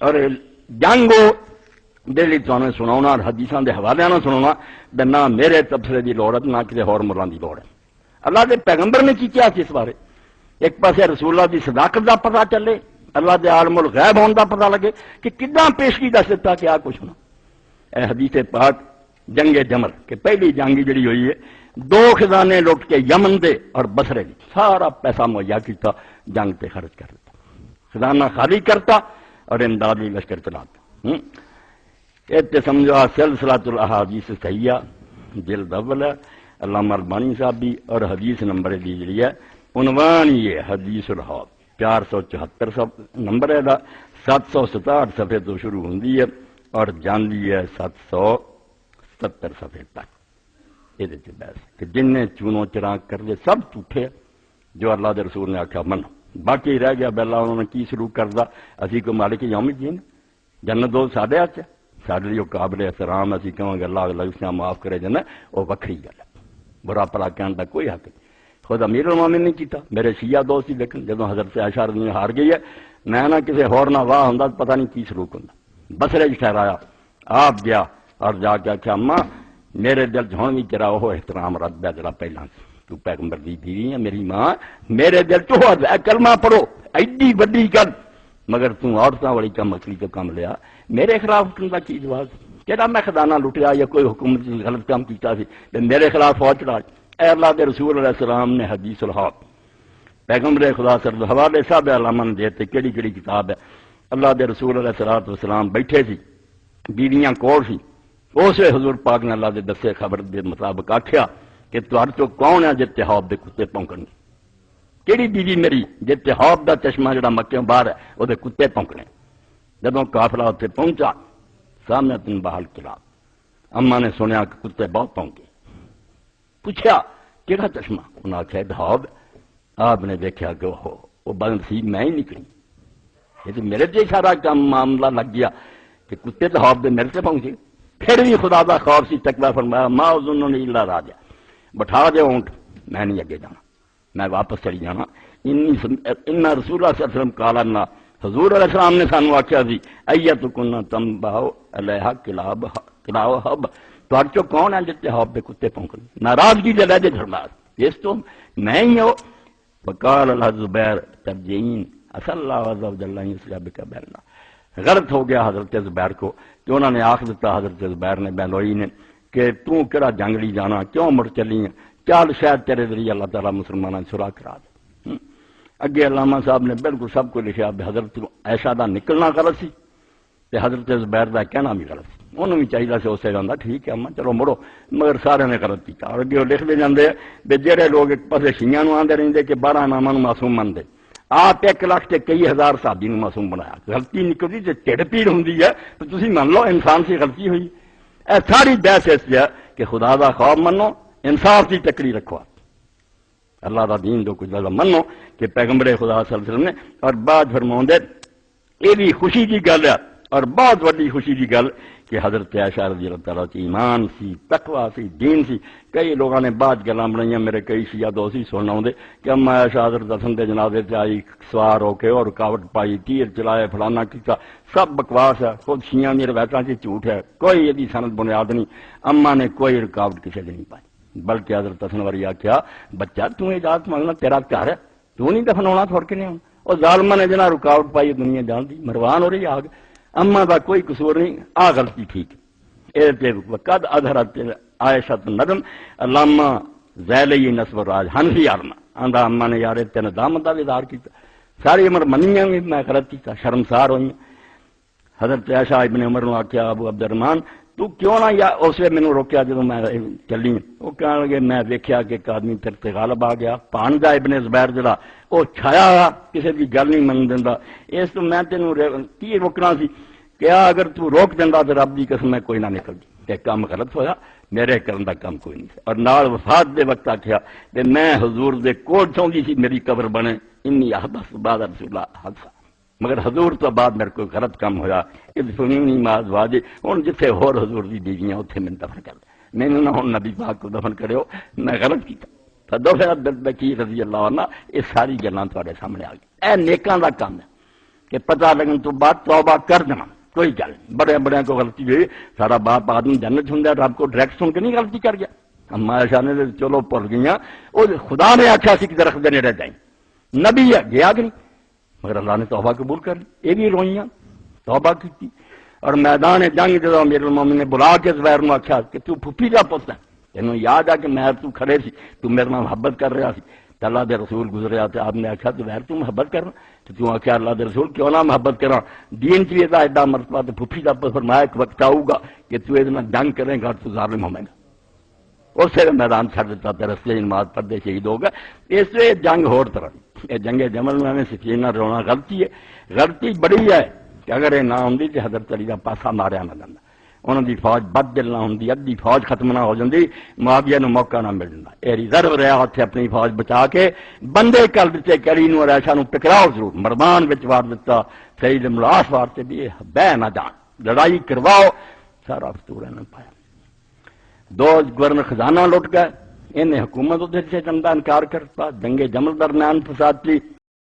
اور جنگ دلی تمہیں سنا اور حدیثاں دے حوالے نہ سنا نہ میرے تبصرے دی لوڑ نہ کسی ہور ملاں دی لوڑ ہے۔ اللہ دے پیغمبر نے کی کیا اس بارے؟ ایک پاسے رسول اللہ دی صداقت دا پتہ چلے، اللہ دے عالم الغیب ہون دا پتہ لگے کہ کداں پیشگی دس دیتا کہ آ کچھ ہونا۔ اے حدیث پاک جنگ جمل کہ پہلی جنگ جڑی ہوئی ہے 2 خزانے لٹ کے یمن دے اور بصرے دی سارا پیسہ مہیا کیتا، جنگ پہ خرچ کر دیتا، خزانہ خالی کرتا اور امدادی لشکر چلاتا۔ یہ سمجھو سلسلۃ الاحادیث صحیحہ جلد اول ہے، علامہ البانی صاحب بھی، اور حدیث نمبر دی جڑی ہے عنوان یہ حدیث الحوض 474 نمبر ہے، 767 صفحے تو شروع ہوندی ہے اور جاندی ہے 770 صفحے تک۔ یہ بحث کہ جن نے چونوں چراغ کر دے سب جھوٹے جو اللہ دے رسول نے آخیا منو، باقی رہ گیا بلا انہوں نے کی سلوک کردا، اسی کو مالک یوم الدین جنت دو ساڈے ہاتھ، سارے لیے قابل احترام، اسی کہاں گے اللہ لفظ معاف کرے جانا، وہ وکری گل ہے، برا پلا کہنے کا کوئی حق نہیں۔ خود امیر المومنین نے کیتا، میرے شیعہ دوست ہی دیکھن جدو حضرت عائشہ رضی اللہ عنہا ہار گئی ہے، میں نہ کسی ہور نہ واہ ہوندا پتہ نہیں کی سلوک ہوندا۔ بصرے ٹھہرایا، آپ گیا اور جا کے آخیا اماں میرے دل ہوں بھی تیرا وہ احترام رد ہے جڑا پہلا تو پیغمبر دی بیوی ہے، میری ماں، میرے دل تو کلمہ پڑھو ایڈی وڈی گل، مگر تم عورتوں والی کم اکلی تو کم لیا، میرے خلاف اٹھنے کا کی جواز؟ کہڑا میں خزانہ لٹیا یا کوئی حکومت غلط کام کیتا سی میرے خلاف فوج چڑھا؟ اے اللہ دے رسول علیہ السلام نے حدیث الحوض پیغمبر خدا صلی اللہ حوالے صاحب علامہ نے دیتے کیڑی کیڑی کتاب ہے۔ اللہ دے رسول علیہ السلام بیٹھے سی، بیویاں کول سی، اسے حضور پاک نے اللہ دے دسے خبر دے مطابق آخیا کہ تہاڈے چوں کون ہے جے حوض دے کتے پونکن گے؟ کیڑی بیوی میری جے حوض دا چشمہ جڑا مکے باہر ہے وہ دے کتے پونکنے؟ جدوں قافلہ اتنے پہنچا سامنے تن بحال قلعہ، اما نے سنیا کہ کتے بہت پونکے، پوچھا کہڑا چشمہ؟ انہوں نے آخیا حوض۔ آپ نے دیکھا کہ وہ بند سی میں ہی نکلی، یہ تو میرے سے سارا کام معاملہ لگ گیا کہ کتے تو حوض دے میرے سے پہنچے۔ پھر بھی خدا دا خوف سی، تقویٰ فرمایا ما اظن الا راجع، بٹھا دے اونٹ، میں نہیں اگے جانا، میں واپس چلی جانا۔ ان رسول اللہ صلی اللہ علیہ وسلم قال لنا، حضور علیہ السلام نے سانو آخیا سی ایتکن تنباہ علیہا کلاب حب، تہاڈے چوں کون ہے جتے حوض دے کتے پونکن؟ ناراضگی دے لہجے فرمایا اس تو میں ہی ہوں۔ وقال اللہ زبیر ترجعین عسى اللہ عز وجل ان یصلح بک بیننا، غلط ہو گیا حضرت زبیر کو کہ انہوں نے آخ دیتا حضرت زبیر نے بینوئی نے کہ تو کہڑا جنگلی جانا، کیوں مڑ چلی ہیں، چل شاید تیرے ذریعے اللہ تعالیٰ مسلمانوں نے صلح کرا دے۔ اگے علامہ صاحب نے بالکل سب کو لکھا بھی حضرت عائشہ دا نکلنا غلط سی تے حضرت زبیر دا کہنا بھی غلط سی، انہوں بھی چاہیے سے اسے جانا ٹھیک ہے اما چلو مڑو، مگر سارے نے غلط کیا۔ اور اگے وہ لکھتے جاندے بھی جہے لوگ ایک پاسے شیعہ نو آندے رہندے کہ 12 اماماں نو معصوم منتے، آپ 1 لاکھ تے کئی ہزار صحابی نو معصوم بنایا، غلطی نکلتی تے ٹھڑ پیڑ ہوندی ہے تو تسی من لو انسان سے غلطی ہوئی۔ اے ساری بحث اس ہے کہ خدا دا خوف منو، انصاف کی تکڑی رکھو، اللہ دا دین جو کچھ لگا منو کہ پیغمبر خدا صلی اللہ علیہ وسلم نے۔ اور بعد فرماؤندے یہ بھی خوشی کی گل ہے اور بہت بڑی خوشی کی گل کہ حضرت عائشہ رضی اللہ تعالیٰ کی ایمان سی، تقوی سی، دین سی۔ کئی لوگوں نے بعد گلاں بنائیاں، میرے کئی شیعہ دوست ہی سننا ہوندے کہ اما عائشہ حضرت حسن دے جنازے تے آئی سوار ہو کے اور رکاوٹ پائی، تیر چلائے، فلانا کیتا، سب بکواس ہے، خود شیعہ دی روایتاں سے جھوٹ ہے، کوئی یہ سند بنیاد نہیں، اما نے کوئی رکاوٹ کسی نے نہیں پائی۔ بلکہ حضرت حسن وری آخیا بچہ تو اجازت مانگنا تیرا گھر ہے، تو نہیں دفن ہونا تھوڑ کے نہیں ہونا، اور ظالمہ نے جنا رکاوٹ پائی دنیا جان دی، مروان ہو رہی آگ، اما دا کوئی قصور نہیں، آ غلطی ٹھیک ہے۔ وقد اظہرت عائشہ ندم، علامہ ذیلی نصب الراج حنفی عالمہ آندا اما نے یار تین دامت دا اظہار کیتا، ساری عمر منیاں بھی میں غلط کیتا، شرمسار ہوئی۔ حضرت عائشہ ابن عمر نے آخیا ابو عبد الرحمان تو کیوں نہ یا اس نے مینوں روکیا جدوں میں چلی؟ وہ کہنے لگے میں ویکھیا کہ ایک آدمی تیرے تے غالب آ گیا، پانجا ابن زبیر جڑا وہ چھایا کسی کی گل نہیں من دیندا، اس تو میں تینوں کی روکنا سی کہ اگر تو روک دینا تو رب کی قسم میں کوئی نہ نکلتی، کہ کام غلط ہویا، میرے کرن دا کام کوئی نہیں۔ اور نال وفات دے وقت آخیا کہ میں حضور دے کول چاہتی سی میری قبر بنے، انی احدث بعد رسول اللہ حادثہ، مگر حضور تو بعد میرے کوئی غلط کام ہویا، ادفنونی مع ازواجی، ہن جتھے ہور حضور دی بیویاں اوتھے میں دفن کر دے، مینوں نہ ہن نبی پاک کو دفن کرو، میں غلط کیتا۔ فدفعت بالبکی رضی اللہ عنہ، یہ ساری گلاں تواڈے سامنے آ گئی، اے نیکاں دا کام ہے۔ کہ پتہ لگن تو بعد توبہ کر دینا کوئی گل نہیں، بڑے بڑے کو غلطی ہوئی، سارا باپ آدمی جنت ہوں رب کو ڈائریکٹ سن کے نہیں غلطی کر گیا، اما عائشہ نے چلو بھول گئی، وہ خدا نے آخیا سی کہ درخت دے نیڑے جائیں، نبی ہے گیا کہ نہیں، مگر اللہ نے توبہ قبول کر لی، یہ بھی روئیاں توبہ کی۔ اور میدان جنگ جب امیر المومنین نے بلا کے زبیر نو آخیا کہ تو پھپھی کا پوت ہے، تینوں یاد آ کہ میں تو کھڑے سی، تو میرے نال محبت کر رہا سی، تو اللہ دے رسول گزریا تو آپ نے آخیا تو زبیر تو محبت کرنا، تو آخیا اللہ دے رسول کیوں نہ محبت کرا، دین کی ایڈا مرتبہ تو پھپھی کا پوت، فرمایا ایک وقت آؤ گا کہ تو یہ جنگ کرے گا تو ظالم ہوے گا، اسے میدان چھڑ دیتا تے رستے نماز پڑھتے شہید ہو گئے۔ اس لیے جنگ ہور طرح یہ جنگ جمل میں سفین نہ رونا غلطی ہے، غلطی بڑی ہے کہ اگر یہ نہ ہوندی تو حضرت علی کا پاسا ماریا نہ جاتا، انہوں دی فوج بد دل نہ ہوندی، ادھی فوج ختم نہ ہو جاندی، معاویہ نو موقع نہ مل جاتا، یہ ریزرو رہا اتنے اپنی فوج بچا کے بندے کر دیتے کہ علی نو اور عائشہ نو ٹکراؤ ضرور، مرمان وچ وار دیتا، سید ملاس وارتے بھی بہ نہ جان، لڑائی کرواؤ، سارا فتور نہ پایا۔ دو گورنر خزانہ لٹ گئے، انہیں حکومت سے چندہ انکار کرتا، جنگ جمل درمیان فساد تھی،